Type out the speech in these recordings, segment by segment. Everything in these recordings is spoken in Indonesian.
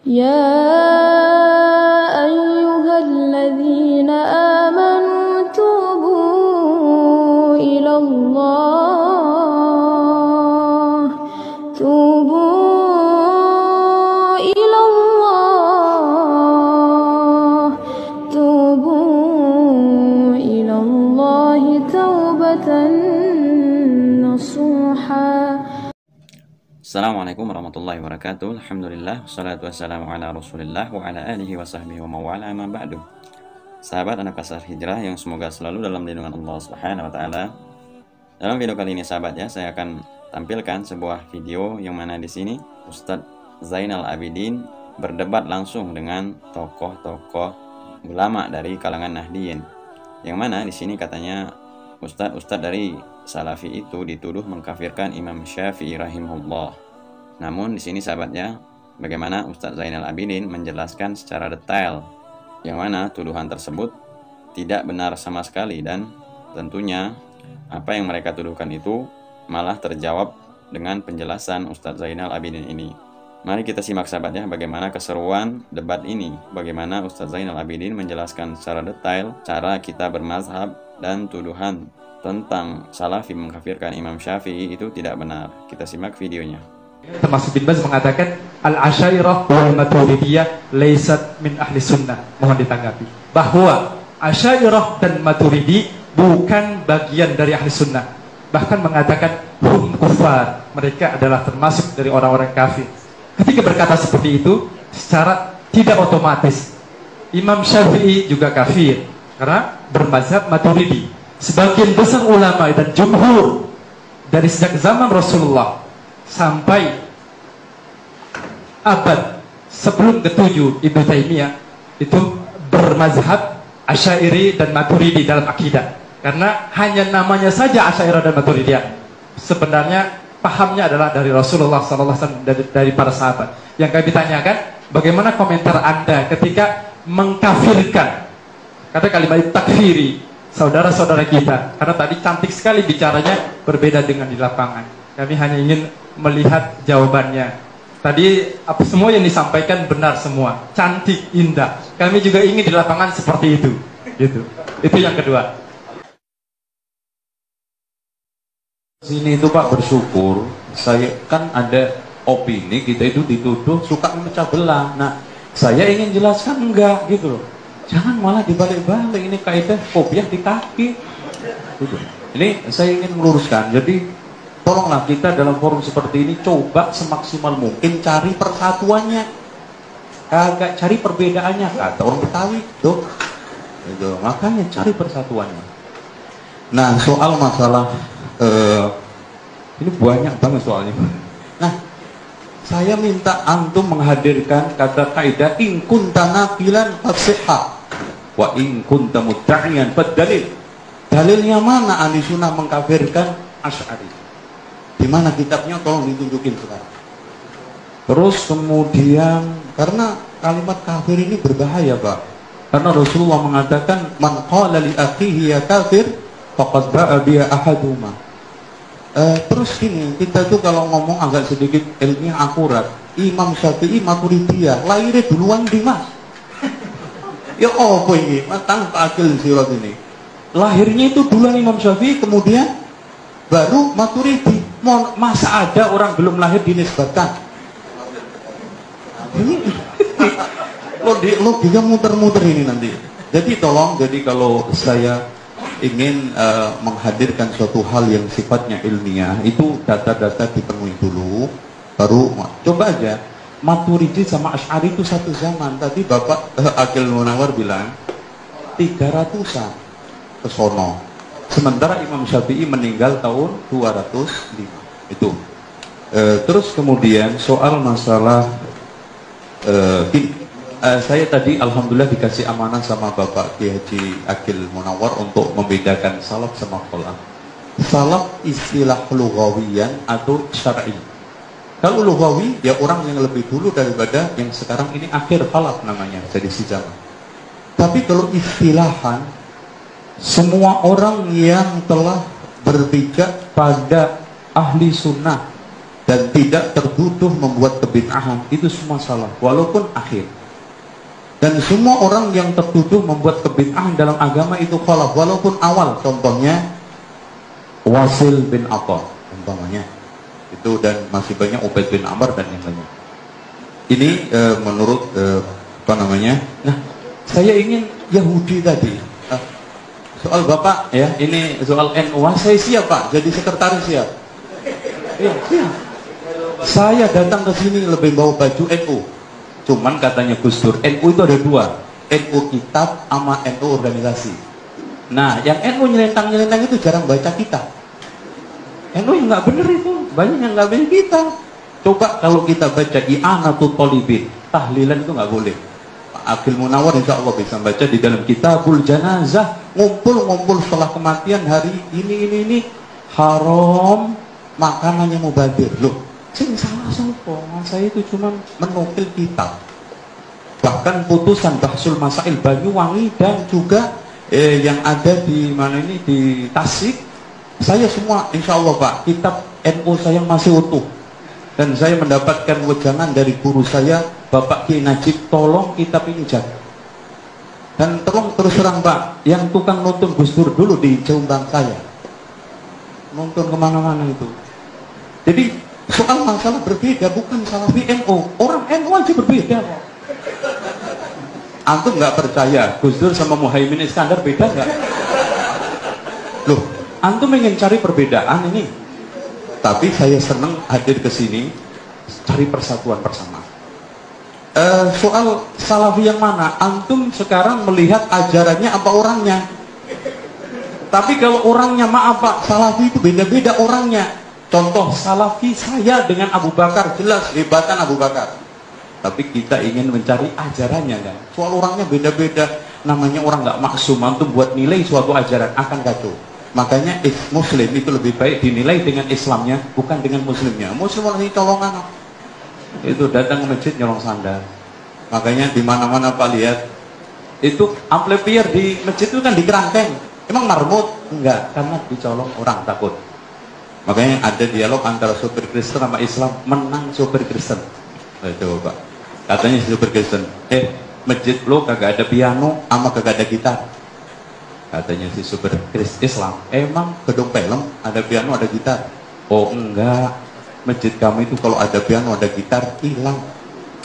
يا أيها الذين آمنوا توبوا إلى الله توبوا إلى الله توبوا إلى الله توبة نصوحا. Assalamualaikum warahmatullahi wabarakatuh. Alhamdulillah, wassalatu wassalamu ala rasulillah wa ala alihi wa sahbihi wa mawala amma ba'du. Sahabat anak pasar hijrah yang semoga selalu dalam lindungan Allah subhanahu wa ta'ala. Dalam video kali ini sahabat ya, saya akan tampilkan sebuah video yang mana di sini Ustadz Zainal Abidin berdebat langsung dengan tokoh-tokoh ulama dari kalangan Nahdiyin. Yang mana di sini katanya Ustadz dari Salafi itu dituduh mengkafirkan Imam Syafi'i rahimahullah. Namun di sini sahabatnya, bagaimana Ustadz Zainal Abidin menjelaskan secara detail yang mana tuduhan tersebut tidak benar sama sekali, dan tentunya apa yang mereka tuduhkan itu malah terjawab dengan penjelasan Ustadz Zainal Abidin ini. Mari kita simak sahabatnya bagaimana keseruan debat ini, bagaimana Ustadz Zainal Abidin menjelaskan secara detail cara kita bermazhab dan tuduhan tentang Salafi mengkafirkan Imam Syafi'i itu tidak benar. Kita simak videonya. Termasuk bin Baz mengatakan Al-Asyairah wal Maturidiyah laisat min ahli sunnah. Mohon ditanggapi bahwa Asyairah dan Maturidi bukan bagian dari ahli sunnah. Bahkan mengatakan hum kufar, mereka adalah termasuk dari orang-orang kafir. Ketika berkata seperti itu, secara tidak otomatis Imam Syafi'i juga kafir karena bermazhab Maturidi. Sebagian besar ulama dan jumhur dari sejak zaman Rasulullah sampai abad sebelum ke-7 Ibnu Taimiyah itu bermazhab Asy'ari dan Maturidi dalam akidah. Karena hanya namanya saja Asy'ari dan Maturidiyah, sebenarnya pahamnya adalah dari Rasulullah SAW, dari para sahabat. Yang kami tanyakan, bagaimana komentar Anda ketika mengkafirkan, kata kalimat takfiri saudara-saudara kita, karena tadi cantik sekali bicaranya, berbeda dengan di lapangan. Kami hanya ingin melihat jawabannya. Tadi apa semua yang disampaikan benar semua, cantik, indah. Kami juga ingin di lapangan seperti itu, gitu. Itu yang kedua. Sini itu Pak, bersyukur saya kan ada opini kita itu dituduh suka memecah belah. Nah, saya ingin jelaskan enggak gitu loh. Jangan malah dibalik-balik, ini kaidah kopiah di kaki. Gitu. Ini saya ingin meluruskan. Jadi tolonglah kita dalam forum seperti ini coba semaksimal mungkin cari persatuannya, kagak cari perbedaannya, kata orang Betawi tuh. Gitu. Makanya cari persatuannya. Nah, soal masalah ini banyak banget soalnya. Nah, saya minta antum menghadirkan kata kaidah in kunta naqilan fasihha wa in kunta mudda'iyan fadalil. Dalilnya mana ahli sunnah mengkafirkan Asy'ari? Di mana kitabnya, tolong ditunjukin sekarang. Terus kemudian karena kalimat kafir ini berbahaya, Pak. Karena Rasulullah mengatakan man qala li akhihi ya kafir faqad ba'a biha ahaduma. Terus gini, kita tuh kalau ngomong agak sedikit ilmiah akurat, Imam Syafi'i Maturidiyah lahirnya duluan di Mas. Ya apa ini? Mas tanpa akil sirat ini. Lahirnya itu duluan Imam Syafi'i, kemudian baru Maturidi. Masa ada orang belum lahir dinisbatkan? Ini logika muter-muter ini nanti. Jadi tolong, jadi kalau saya ingin menghadirkan suatu hal yang sifatnya ilmiah, itu data-data dipenuhi dulu, baru coba aja. Maturidi sama Asy'ari itu satu zaman. Tadi Bapak Akil Munawar bilang 300-an ke sono. Sementara Imam Syafi'i meninggal tahun 205. Itu. Terus kemudian soal masalah saya tadi alhamdulillah dikasih amanah sama Bapak Kiai Haji Akil Munawar untuk membedakan salaf sama khalaf. Salaf istilah lughawiyan atau syar'i. Kalau lughawi ya orang yang lebih dulu daripada yang sekarang ini akhir khalaf namanya, jadi si zaman. Tapi kalau istilahan, semua orang yang telah berpijak pada ahli sunnah dan tidak tertuduh membuat kebid'ahan, itu semua salah walaupun akhir. Dan semua orang yang tertuduh membuat kebid'ahan dalam agama itu khalaf walaupun awal. Contohnya Wasil bin Atha umpamanya itu, dan masih banyak Ubaid bin Amr dan yang lainnya. Ini menurut apa namanya. Nah, saya ingin Yahudi tadi soal Bapak ya, ini soal NU, saya siap Pak jadi sekretaris ya. Iya, siap. Saya datang ke sini lebih bawa baju NU. Cuman katanya Gus Dur, NU itu ada dua, NU kitab sama NU organisasi. Nah, yang NU nyelentang-nyelentang itu jarang baca kitab. NU yang nggak bener itu, banyak yang nggak bener kita. Coba kalau kita baca I'anatul Thalibin, tahlilan itu nggak boleh. Pak Akil Munawar insya Allah bisa baca di dalam Kitabul Janazah, ngumpul-ngumpul setelah kematian hari ini haram, makanannya mubadir. Loh, sing salah sopo? Saya itu cuma menukil kitab. Bahkan putusan Bahsul Masail Banyuwangi dan juga yang ada di mana ini di Tasik, saya semua insya Allah Pak, kitab NU saya masih utuh. Dan saya mendapatkan wejangan dari guru saya Bapak Kiai Najib, tolong kitab ini jaga. Dan tolong terus terang Pak, yang tukang nonton Gus Dur dulu di Jombang saya, nonton kemana-mana itu. Jadi soal masalah berbeda bukan salah NU, orang NU aja berbeda kok. Antum nggak percaya Gus Dur sama Muhaimin Iskandar beda nggak? Loh, antum ingin cari perbedaan ini. Tapi saya senang hadir ke sini cari persatuan bersama. Soal salafi yang mana? Antum sekarang melihat ajarannya apa orangnya? Tapi kalau orangnya maaf Pak, salafi itu beda-beda orangnya. Contoh salafi saya dengan Abu Bakar, jelas hebatan Abu Bakar. Tapi kita ingin mencari ajarannya kan. Soal orangnya beda-beda. Namanya orang nggak maksum. Antum buat nilai suatu ajaran akan kacau. Makanya Muslim itu lebih baik dinilai dengan Islamnya, bukan dengan Muslimnya. Muslim orang ini colongan. Itu datang ke masjid nyolong sandal. Makanya di mana-mana Pak lihat itu amplifier di masjid itu kan di kerangkeng. Emang marmut? Enggak, karena dicolong orang takut. Makanya ada dialog antara sopir Kristen sama Islam, menang sopir Kristen. Itu Pak. Katanya sopir Kristen, masjid lo kagak ada piano sama kagak ada gitar. Katanya si sopir Islam, emang gedung film ada piano ada gitar? Oh enggak, masjid kami itu kalau ada piano ada gitar hilang.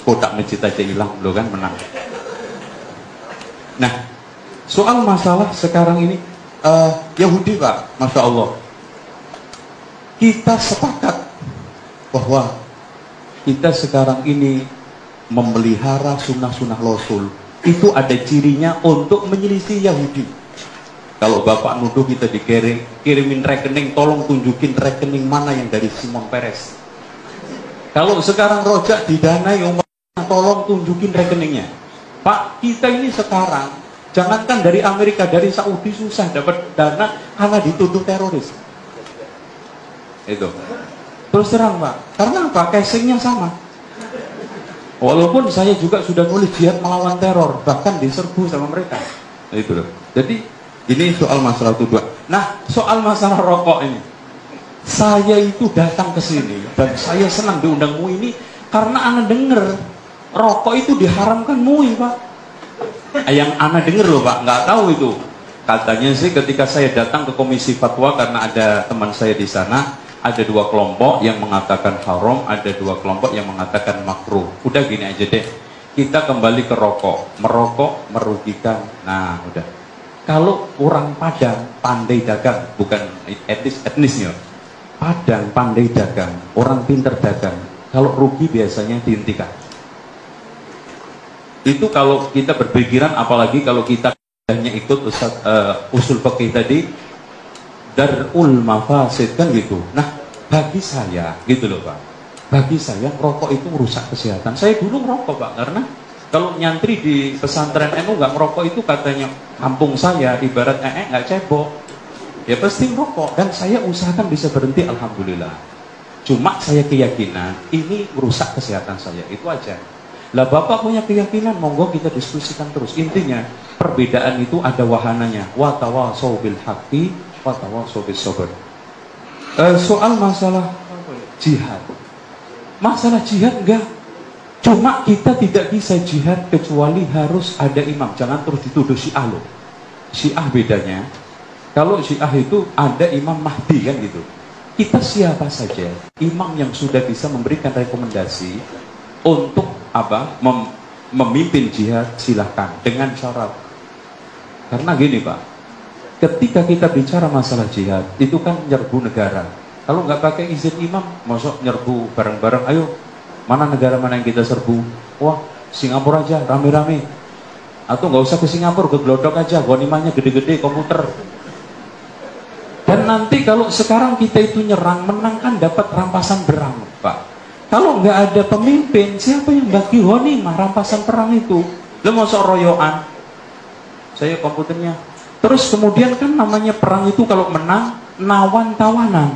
Kotak masjid aja hilang, lo kan menang. Nah, soal masalah sekarang ini Yahudi Pak, Masya Allah, kita sepakat bahwa kita sekarang ini memelihara sunnah-sunnah Rasul. Itu ada cirinya untuk menyelisih Yahudi. Kalau Bapak nuduh kita dikirimin rekening, tolong tunjukin rekening mana yang dari Simon Peres. Kalau sekarang rojak didanai, tolong tunjukin rekeningnya. Pak, kita ini sekarang, jangankan dari Amerika, dari Saudi susah dapat dana karena dituduh teroris. Itu. Terus terang Pak, karena apa? Casingnya sama. Walaupun saya juga sudah nulis jihad melawan teror, bahkan diserbu sama mereka. Itu loh. Jadi ini soal masalah tuduhan. Nah, soal masalah rokok ini, saya itu datang ke sini dan saya senang diundang MUI ini karena ana denger rokok itu diharamkan MUI Pak. Yang ana denger loh Pak, nggak tahu itu. Katanya sih ketika saya datang ke komisi fatwa, karena ada teman saya di sana, ada dua kelompok yang mengatakan haram, ada dua kelompok yang mengatakan makruh. Udah gini aja deh, kita kembali ke rokok. Merokok merugikan. Nah udah. Kalau orang Padang pandai dagang, bukan etnisnya, Padang pandai dagang, orang pinter dagang, kalau rugi biasanya dihentikan. Itu kalau kita berpikiran, apalagi kalau kita hanya ikut usul fikih tadi, darul mafasid kan gitu. Nah bagi saya gitu loh Pak, bagi saya rokok itu merusak kesehatan. Saya dulu ngerokok Pak, karena kalau nyantri di pesantren NU nggak merokok itu katanya kampung saya ibarat nggak cebok, ya pasti merokok. Dan saya usahakan bisa berhenti, alhamdulillah. Cuma saya keyakinan ini merusak kesehatan saya, itu aja. Lah Bapak punya keyakinan, monggo kita diskusikan terus. Intinya perbedaan itu ada wahananya. Wa tawasau bil haqqi wa tawasau bis sabr. Soal masalah jihad, Masalah jihad enggak. Cuma kita tidak bisa jihad kecuali harus ada imam. Jangan terus dituduh Syiah loh. Syiah bedanya, kalau Syiah itu ada Imam Mahdi kan gitu. Kita siapa saja imam yang sudah bisa memberikan rekomendasi untuk apa memimpin jihad, silahkan dengan syarat. Karena gini Pak, ketika kita bicara masalah jihad itu kan nyerbu negara. Kalau nggak pakai izin imam, masuk nyerbu bareng-bareng. Ayo, mana negara mana yang kita serbu? Wah, Singapura aja rame-rame. Atau nggak usah ke Singapura, ke Glodok aja, ghanimahnya gede-gede, komputer. Dan nanti kalau sekarang kita itu nyerang, menang kan dapat rampasan perang, Pak. Kalau nggak ada pemimpin, siapa yang bagi ghanimah rampasan perang itu? Lo mau sok royoan? Saya komputernya. Terus kemudian kan namanya perang itu kalau menang, nawan tawanan.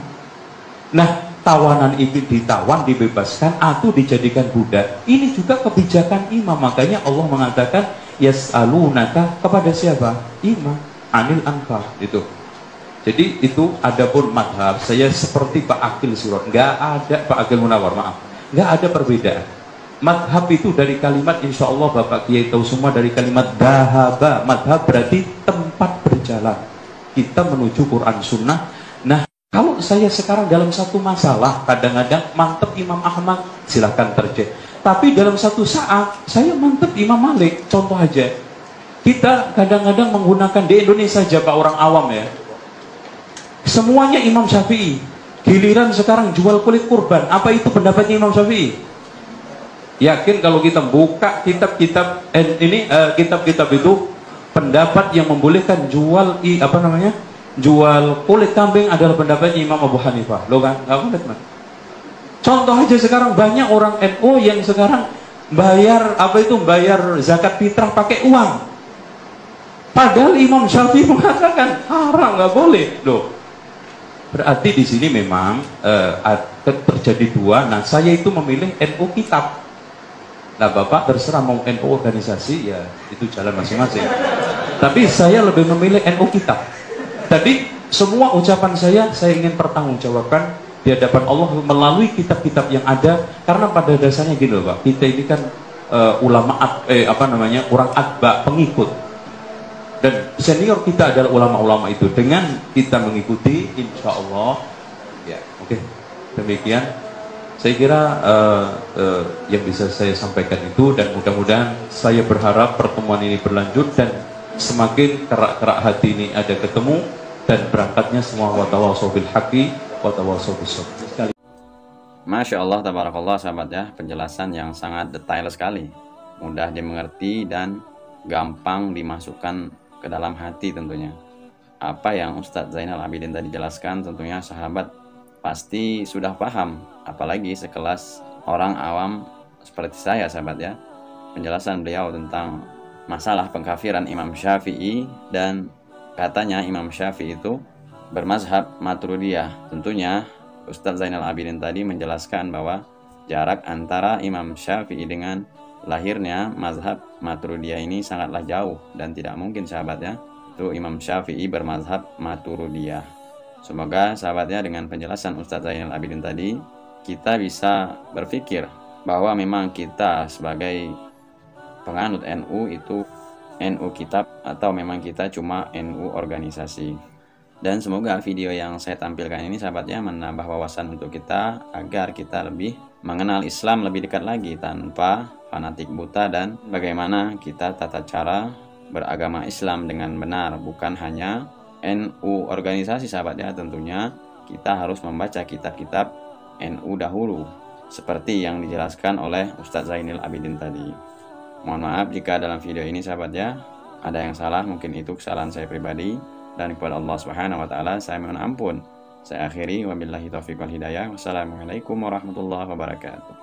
Nah, tawanan itu ditawan, dibebaskan, atau dijadikan budak. Ini juga kebijakan imam. Makanya Allah mengatakan, yas'alunaka kepada siapa? Imam. Anil anfal. Itu. Jadi itu adapun madhab, saya seperti Pak Akil Sirot, nggak ada Pak Akil Munawar, maaf, nggak ada perbedaan. Madhab itu dari kalimat, insya Allah Bapak Kiai tahu semua dari kalimat dahaba. Madhab berarti tempat berjalan. Kita menuju Quran Sunnah. Nah, kalau saya sekarang dalam satu masalah, kadang-kadang mantep Imam Ahmad, silahkan terjadi. Tapi dalam satu saat, saya mantep Imam Malik. Contoh aja, kita kadang-kadang menggunakan di Indonesia aja Pak, orang awam ya, semuanya Imam Syafi'i. Giliran sekarang jual kulit kurban, apa itu pendapatnya Imam Syafi'i? Yakin kalau kita buka kitab-kitab kitab-kitab itu, pendapat yang membolehkan jual jual kulit kambing adalah pendapatnya Imam Abu Hanifah. Lo kan nggak boleh kan? Contoh aja sekarang banyak orang NU yang sekarang bayar zakat fitrah pakai uang. Padahal Imam Syafi'i mengatakan haram, nggak boleh. Loh, berarti di sini memang terjadi dua. Nah, saya itu memilih NU kitab. Nah, Bapak terserah mau NU organisasi, ya itu jalan masing-masing. Tapi saya lebih memilih NU kitab. Tadi semua ucapan saya ingin pertanggungjawabkan di hadapan Allah melalui kitab-kitab yang ada. Karena pada dasarnya gini loh Pak, kita ini kan orang atba, pengikut. Dan senior kita adalah ulama-ulama itu. Dengan kita mengikuti, insya Allah, ya oke. Demikian, saya kira yang bisa saya sampaikan itu. Dan mudah-mudahan saya berharap pertemuan ini berlanjut dan semakin kerak-kerak hati ini ada ketemu dan berangkatnya semua watawasau bil haqqi watawasau bis sabr. Masya Allah, tabarakallah sahabat ya, penjelasan yang sangat detail sekali, mudah dimengerti dan gampang dimasukkan ke dalam hati tentunya. Apa yang Ustadz Zainal Abidin tadi jelaskan tentunya sahabat pasti sudah paham, apalagi sekelas orang awam seperti saya sahabat ya. Penjelasan beliau tentang masalah pengkafiran Imam Syafi'i, dan katanya Imam Syafi'i itu bermazhab Maturidiyah. Tentunya Ustadz Zainal Abidin tadi menjelaskan bahwa jarak antara Imam Syafi'i dengan lahirnya mazhab Maturidiyah ini sangatlah jauh, dan tidak mungkin sahabatnya itu Imam Syafi'i bermazhab Maturidiyah. Semoga sahabatnya dengan penjelasan Ustadz Zainal Abidin tadi kita bisa berpikir bahwa memang kita sebagai penganut NU itu NU kitab atau memang kita cuma NU organisasi. Dan semoga video yang saya tampilkan ini sahabatnya menambah wawasan untuk kita agar kita lebih mengenal Islam lebih dekat lagi tanpa fanatik buta, dan bagaimana kita tata cara beragama Islam dengan benar, bukan hanya NU organisasi sahabatnya. Tentunya kita harus membaca kitab-kitab NU dahulu seperti yang dijelaskan oleh Ustadz Zainal Abidin tadi. Mohon maaf jika dalam video ini sahabatnya ada yang salah, mungkin itu kesalahan saya pribadi, dan kepada Allah Subhanahu wa taala saya mohon ampun. Saya akhiri, wabillahi taufiq wal hidayah. Wassalamualaikum warahmatullahi wabarakatuh.